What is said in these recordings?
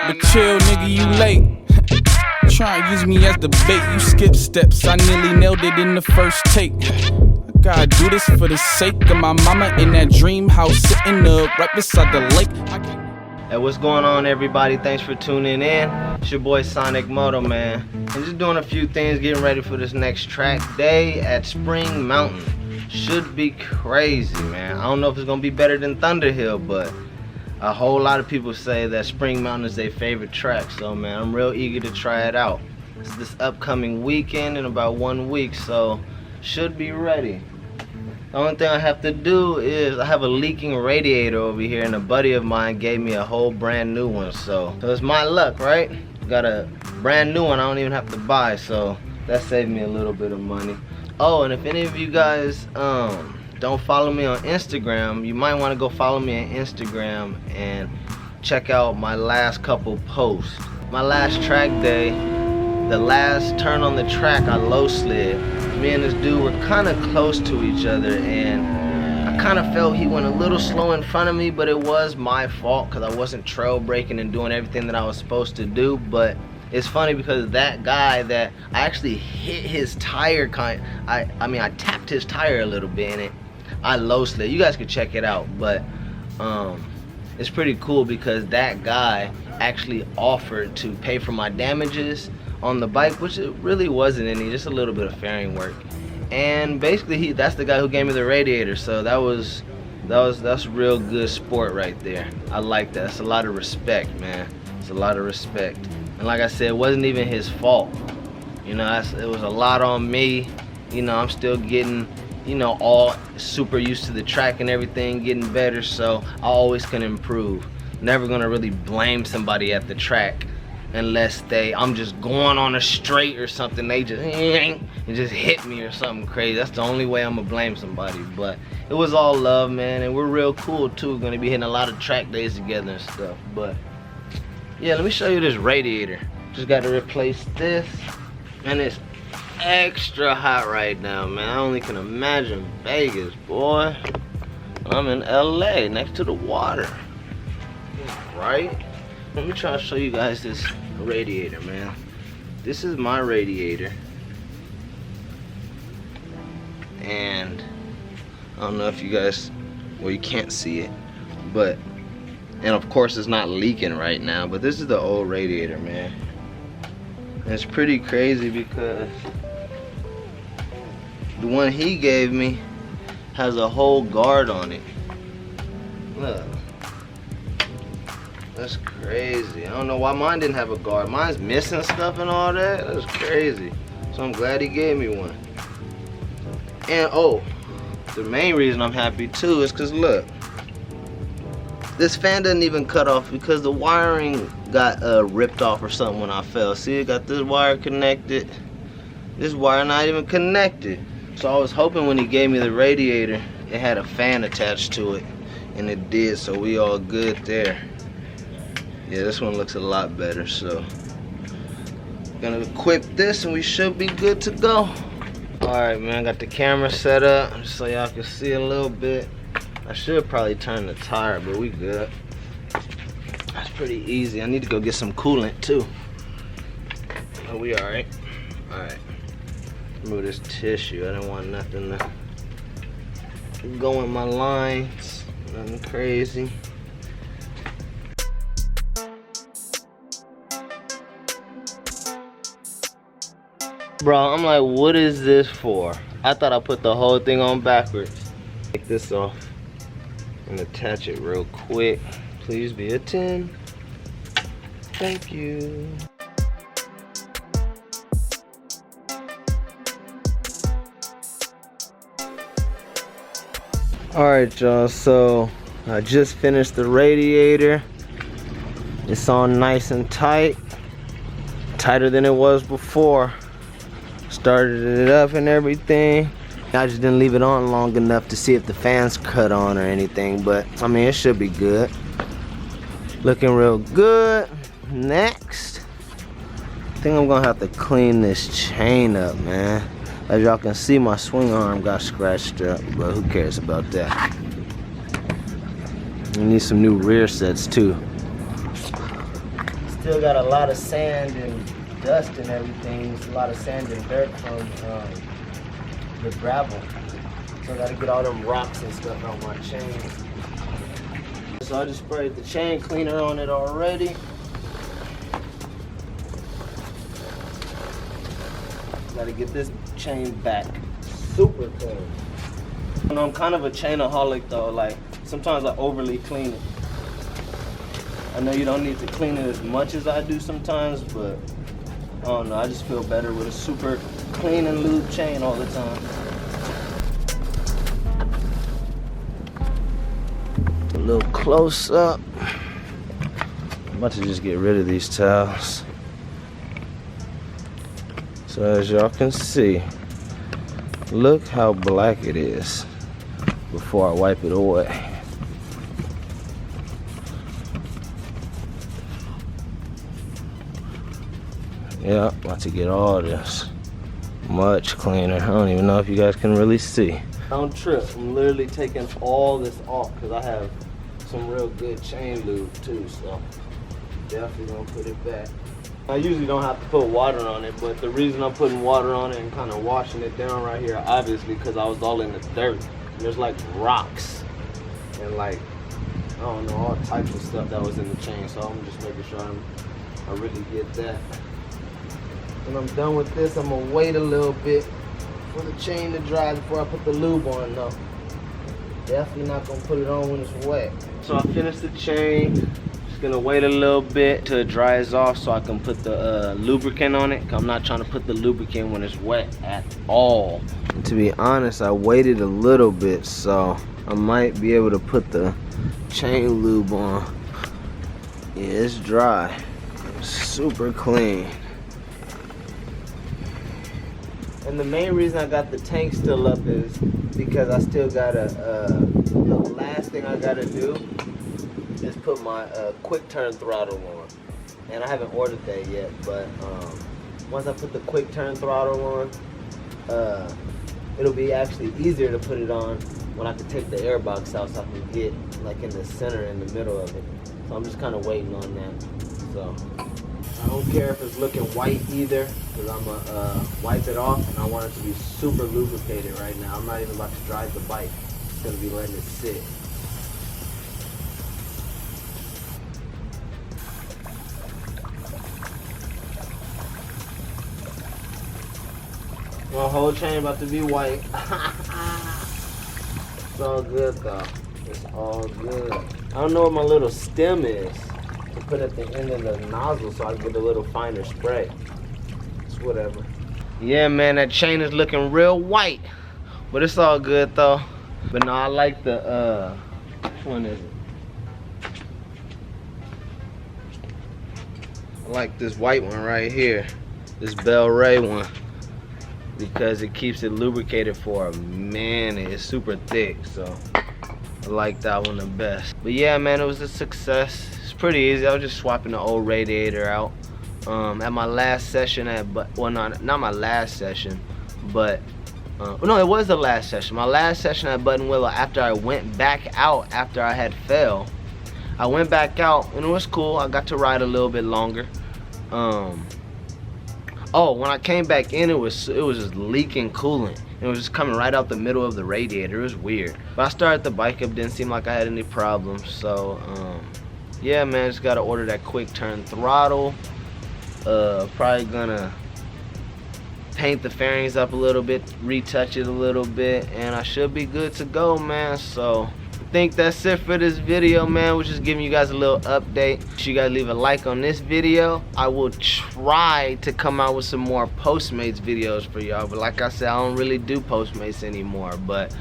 But chill, nigga, you late. Try and use me as the bait. You skip steps, I nearly nailed it in the first take. I gotta do this for the sake of my mama in that dream house, sitting up right beside the lake. Hey, what's going on, everybody? Thanks for tuning in. It's your boy Sonic Moto, man. I'm just doing a few things, getting ready for this next track day at Spring Mountain. Should be crazy, man. I don't know if it's gonna be better than Thunderhill, but a whole lot of people say that Spring Mountain is their favorite track, so man, I'm real eager to try it out. It's this upcoming weekend in about 1 week, so should be ready. The only thing I have to do is I have a leaking radiator over here, and a buddy of mine gave me a whole brand new one, so it's my luck, right? Got a brand new one I don't even have to buy, so that saved me a little bit of money. Oh, and if any of you guys don't follow me on Instagram, you might want to go follow me on Instagram and check out my last couple posts. My last track day, the last turn on the track, I low slid. Me and this dude were kind of close to each other, and I kind of felt he went a little slow in front of me, but it was my fault because I wasn't trail braking and doing everything that I was supposed to do. But it's funny because that guy that I actually hit his tire, I mean I tapped his tire a little bit in it. I low slid. You guys can check it out, but it's pretty cool because that guy actually offered to pay for my damages on the bike, which it really wasn't any, just a little bit of fairing work. And basically that's the guy who gave me the radiator, so that's real good sport right there. I like that. It's a lot of respect, man. It's a lot of respect. And like I said, it wasn't even his fault. You know, it was a lot on me. You know, I'm still getting, you know, all super used to the track and everything, getting better, so I always can improve. Never gonna really blame somebody at the track unless I'm just going on a straight or something, they just hit me or something crazy. That's the only way I'm gonna blame somebody. But it was all love, man, and we're real cool too. We're gonna be hitting a lot of track days together and stuff. But yeah, let me show you this radiator. Just got to replace this, and it's extra hot right now, man. I only can imagine Vegas, boy. I'm in LA next to the water, right? Let me try to show you guys this radiator, man. This is my radiator, and I don't know if you guys, well, you can't see it, but, and of course it's not leaking right now, but this is the old radiator, man. And it's pretty crazy because the one he gave me has a whole guard on it. Look. That's crazy. I don't know why mine didn't have a guard. Mine's missing stuff and all that. That's crazy. So I'm glad he gave me one. And oh, the main reason I'm happy too is because look, this fan doesn't even cut off because the wiring got ripped off or something when I fell. See, it got this wire connected. This wire not even connected. So I was hoping when he gave me the radiator, it had a fan attached to it, and it did. So we all good there. Yeah, this one looks a lot better, so gonna equip this and we should be good to go. Alright, man, got the camera set up just so y'all can see a little bit. I should probably turn the tire, but we good. That's pretty easy. I need to go get some coolant too. Oh, we alright. Alright. Remove this tissue. I didn't want nothing to go in my lines. Nothing crazy. Bro, I'm like, what is this for? I thought I put the whole thing on backwards. Take this off and attach it real quick. Please be a 10. Thank you. Alright, y'all, so I just finished the radiator. It's on nice and tight. Tighter than it was before. Started it up and everything. I just didn't leave it on long enough to see if the fans cut on or anything, but I mean, it should be good. Looking real good. Next, I think I'm gonna have to clean this chain up, man. As y'all can see, my swing arm got scratched up, but who cares about that? I need some new rear sets too. Still got a lot of sand and dust and everything. It's a lot of sand and dirt from the gravel. So I gotta get all them rocks and stuff on my chain. So I just sprayed the chain cleaner on it already. Gotta get this chain back super clean. You know, I'm kind of a chainaholic though. Like sometimes I overly clean it. I know you don't need to clean it as much as I do sometimes, but I don't know. I just feel better with a super clean and lube chain all the time. A little close up. I'm about to just get rid of these towels. So as y'all can see, look how black it is before I wipe it away. Yeah, about to get all this much cleaner. I don't even know if you guys can really see. Don't trip, I'm literally taking all this off because I have some real good chain lube too, so definitely gonna put it back. I usually don't have to put water on it, but the reason I'm putting water on it and kind of washing it down right here, obviously because I was all in the dirt. And there's like rocks and like, I don't know, all types of stuff that was in the chain, so I'm just making sure I really get that. When I'm done with this, I'm gonna wait a little bit for the chain to dry before I put the lube on though. Definitely not gonna put it on when it's wet. So I finished the chain. Just gonna wait a little bit till it dries off so I can put the lubricant on it. 'Cause I'm not trying to put the lubricant when it's wet at all. And to be honest, I waited a little bit, so I might be able to put the chain lube on. Yeah, it's dry. It's super clean. And the main reason I got the tank still up is because I still gotta, the last thing I gotta do is put my quick turn throttle on. And I haven't ordered that yet, but once I put the quick turn throttle on, it'll be actually easier to put it on when I can take the air box out so I can get like in the center, in the middle of it. So I'm just kind of waiting on that. So I don't care if it's looking white either, because I'm gonna wipe it off, and I want it to be super lubricated right now. I'm not even about to drive the bike. It's gonna be letting it sit. My whole chain about to be white. It's all good though. It's all good. I don't know where my little stem is to put at the end of the nozzle so I can get a little finer spray. It's whatever. Yeah, man, that chain is looking real white, but it's all good though. But no, I like the which one is it? I like this white one right here, this Bel Ray one, because it keeps it lubricated for a minute. It's super thick, so I like that one the best. But yeah, man, it was a success. It's pretty easy. I was just swapping the old radiator out. At my last session well, not my last session, but no, it was the last session. My last session at Button Willow, after I went back out after I had fell, I went back out and it was cool. I got to ride a little bit longer. Oh, when I came back in, it was just leaking coolant. It was just coming right out the middle of the radiator. It was weird. But I started the bike up, didn't seem like I had any problems. So yeah, man, just gotta order that quick turn throttle. Probably gonna paint the fairings up a little bit, retouch it a little bit, and I should be good to go, man. So I think that's it for this video, man. We're just giving you guys a little update. Make sure you guys leave a like on this video. I will try to come out with some more Postmates videos for y'all, but like I said, I don't really do Postmates anymore, but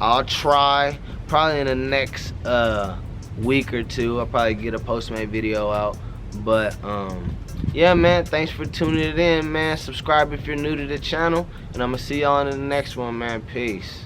I'll try. Probably in the next week or two, I'll probably get a Postmate video out. But yeah, man, thanks for tuning it in, man. Subscribe if you're new to the channel, and I'm gonna see y'all in the next one, man. Peace.